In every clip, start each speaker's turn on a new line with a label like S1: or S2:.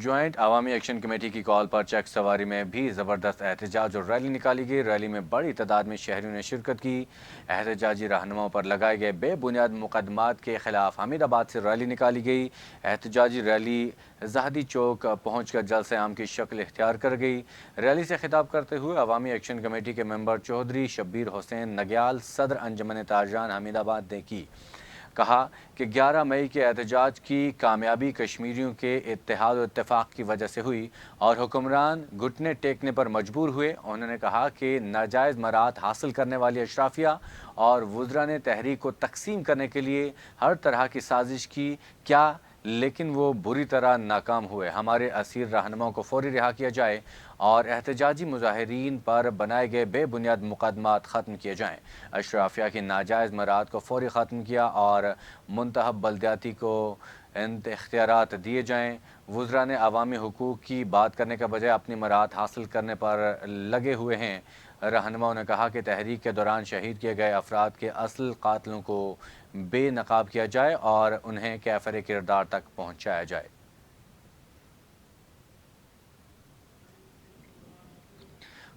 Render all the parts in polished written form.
S1: Joint عوامی action committee کی کال پر check سواری میں بھی زبردست احتجاج اور ریلی نکالی گئی۔ ریلی میں بڑی تعداد میں شہریوں نے شرکت کی۔ احتجاجی رہنماؤں پر لگائے گئے بے بنیاد مقدمات کے خلاف حمید آباد سے ریلی نکالی گئی۔ احتجاجی ریلی زاہدی چوک پہنچ کر جلسہ عام کی شکل اختیار کر گئی۔ ریلی سے خطاب کرتے ہوئے عوامی ایکشن کمیٹی کے ممبر چودھری شبیر حسین نگیال صدر انجمن تاجران حمید آباد نے کہا کہ 11 مئی کے احتجاج کی کامیابی کشمیریوں کے اتحاد و اتفاق کی وجہ سے ہوئی اور حکمران گھٹنے ٹیکنے پر مجبور ہوئے۔ انہوں نے کہا کہ ناجائز مراعات حاصل کرنے والی اشرافیہ اور وزراء نے تحریک کو تقسیم کرنے کے لیے ہر طرح کی سازش کی کیا، لیکن وہ بری طرح ناکام ہوئے۔ ہمارے اسیر رہنماؤں کو فوری رہا کیا جائے اور احتجاجی مظاہرین پر بنائے گئے بے بنیاد مقدمات ختم کیے جائیں۔ اشرافیہ کی ناجائز مراعات کو فوری ختم کیا اور منتخب بلدیاتی کو اختیارات دیے جائیں۔ وزراء نے عوامی حقوق کی بات کرنے کا بجائے اپنی مراعات حاصل کرنے پر لگے ہوئے ہیں۔ رہنماؤں نے کہا کہ تحریک کے دوران شہید کیے گئے افراد کے اصل قاتلوں کو بے نقاب کیا جائے اور انہیں کیفر کردار تک پہنچایا جائے۔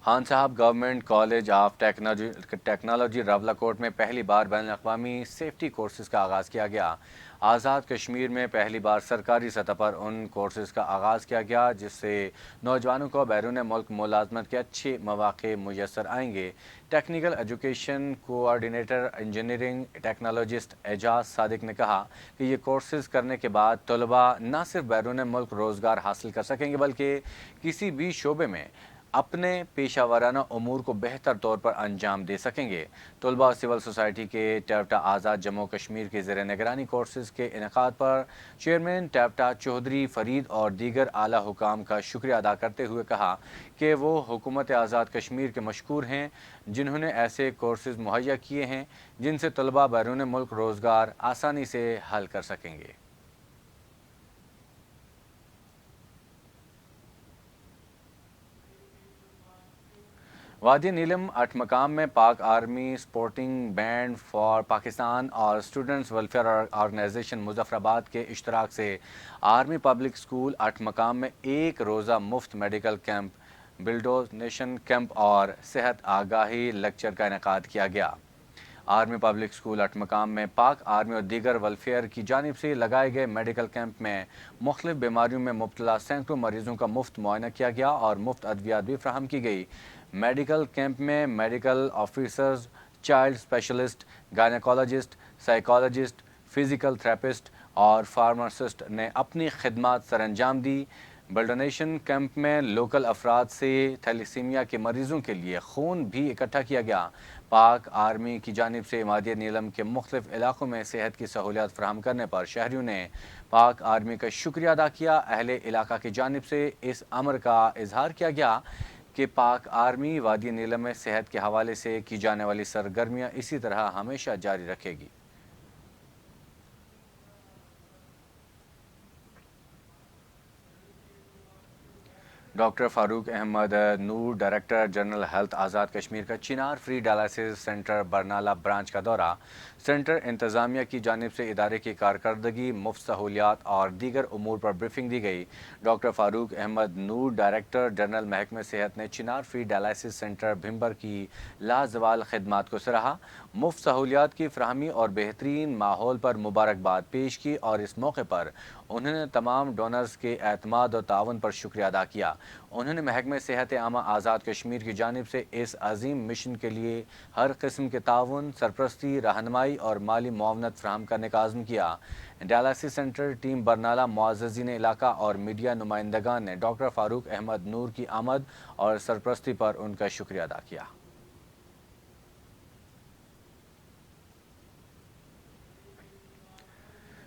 S1: خان صاحب government college of technology Rawalakot میں پہلی بار بین الاقوامی سیفٹی کورسز کا آغاز کیا گیا۔ آزاد کشمیر میں پہلی بار سرکاری سطح پر ان کورسز کا آغاز کیا گیا جس سے نوجوانوں کو بیرون ملک ملازمت کے اچھے مواقع میسر آئیں گے۔ Technical education coordinator engineering technologist Ijaz Sadiq نے کہا کہ یہ کورسز کرنے کے بعد طلباء نہ صرف بیرون ملک روزگار حاصل کر سکیں گے بلکہ کسی بھی شعبے میں اپنے پیشہ ورانہ امور کو بہتر طور پر انجام دے سکیں گے۔ طلباء سول سوسائٹی کے ٹیپٹا آزاد جموں کشمیر کے زیر نگرانی کورسز کے انعقاد پر چیئرمین ٹیپٹا چودھری فرید اور دیگر اعلیٰ حکام کا شکریہ ادا کرتے ہوئے کہا کہ وہ حکومت آزاد کشمیر کے مشکور ہیں جنہوں نے ایسے کورسز مہیا کیے ہیں جن سے طلباء بیرون ملک روزگار آسانی سے حل کر سکیں گے۔ وادی نیلم اٹھ مقام میں Pak army supporting band for Pakistan اور اسٹوڈنٹس ویلفیئر آرگنائزیشن مظفر آباد کے اشتراک سے آرمی پبلک اسکول اٹھ مقام میں ایک روزہ مفت medical camp, blood donation camp اور صحت آگاہی لیکچر کا انعقاد کیا گیا۔ آرمی پبلک اسکول اٹھ مقام میں پاک آرمی اور دیگر ویلفیئر کی جانب سے لگائے گئے میڈیکل کیمپ میں مختلف بیماریوں میں مبتلا سینکڑوں مریضوں کا مفت معائنہ کیا گیا اور مفت ادویات بھی فراہم کی گئی۔ میڈیکل کیمپ میں medical officers, child specialist, gynaecologist, psychologist, physical therapist اور فارماسسٹ نے اپنی خدمات سر انجام دی۔ بلڈ ڈونیشن کیمپ میں لوکل افراد سے تھیلیسیمیا کے مریضوں کے لیے خون بھی اکٹھا کیا گیا۔ پاک آرمی کی جانب سے وادی نیلم کے مختلف علاقوں میں صحت کی سہولیات فراہم کرنے پر شہریوں نے پاک آرمی کا شکریہ ادا کیا۔ اہل علاقہ کی جانب سے اس امر کا اظہار کیا گیا کہ پاک آرمی وادی نیلم میں صحت کے حوالے سے کی جانے والی سرگرمیاں اسی طرح ہمیشہ جاری رکھے گی۔ ڈاکٹر فاروق احمد نور director general health Azad Kashmir کا چنار free dialysis centre Barnala branch کا دورہ۔ سینٹر انتظامیہ کی جانب سے ادارے کی کارکردگی، مفت سہولیات اور دیگر امور پر بریفنگ دی گئی۔ ڈاکٹر فاروق احمد نور ڈائریکٹر جنرل محکمہ صحت نے چنار فری ڈائلسس سینٹر بھمبر کی لازوال خدمات کو سراہا، مفت سہولیات کی فراہمی اور بہترین ماحول پر مبارکباد پیش کی اور اس موقع پر انہوں نے تمام ڈونرز کے اعتماد اور تعاون پر شکریہ ادا کیا۔ انہوں نے محکمہ صحت عامہ آزاد کشمیر کی جانب سے اس عظیم مشن کے لیے ہر قسم کے تعاون، سرپرستی، رہنمائی اور مالی معاونت فراہم کرنے کا عزم کیا۔ ڈائلسس سینٹر ٹیم برنالہ، معززین علاقہ اور میڈیا نمائندگان نے ڈاکٹر فاروق احمد نور کی آمد اور سرپرستی پر ان کا شکریہ ادا کیا۔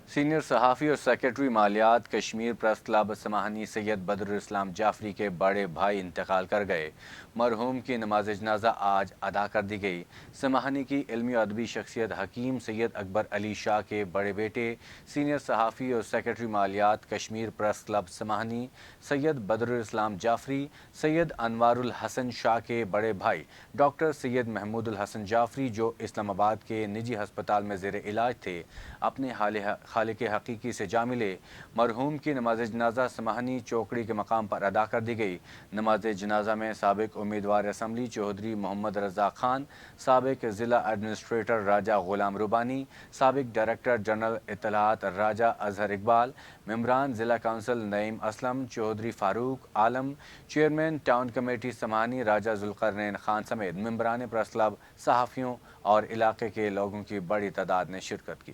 S1: سینئر صحافی اور سیکرٹری مالیات کشمیر پریس کلب سماہنی سید بدرالاسلام جعفری کے بڑے بھائی انتقال کر گئے۔ مرحوم کی نماز جنازہ آج ادا کر دی گئی۔ سماہنی کی علمی و ادبی شخصیت حکیم سید اکبر علی شاہ کے بڑے بیٹے، سینئر صحافی اور سیکرٹری مالیات کشمیر پریس کلب سماہنی سید بدرالاسلام جعفری، سید انوار الحسن شاہ کے بڑے بھائی ڈاکٹر سید محمود الحسن جعفری جو اسلام آباد کے نجی ہسپتال میں زیر علاج تھے، اپنے حال خالق حقیقی سے جا ملے۔ مرحوم کی نماز جنازہ سمہانی چوکڑی کے مقام پر ادا کر دی گئی۔ نماز جنازہ میں سابق امیدوار اسمبلی چودھری محمد رزاق خان، سابق ضلع ایڈمنسٹریٹر راجہ غلام ربانی، سابق ڈائریکٹر جنرل اطلاعات راجہ اظہر اقبال، ممبران ضلع کونسل نعیم اسلم، چودھری فاروق عالم، چیئرمین ٹاؤن کمیٹی سمہانی راجہ ذوالقرنین خان سمیت ممبران پریس کلب، صحافیوں اور علاقے کے لوگوں کی بڑی تعداد نے شرکت کی۔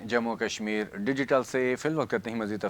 S1: جموں کشمیر ڈیجیٹل سے فی الوقت اتنی ہی، مزید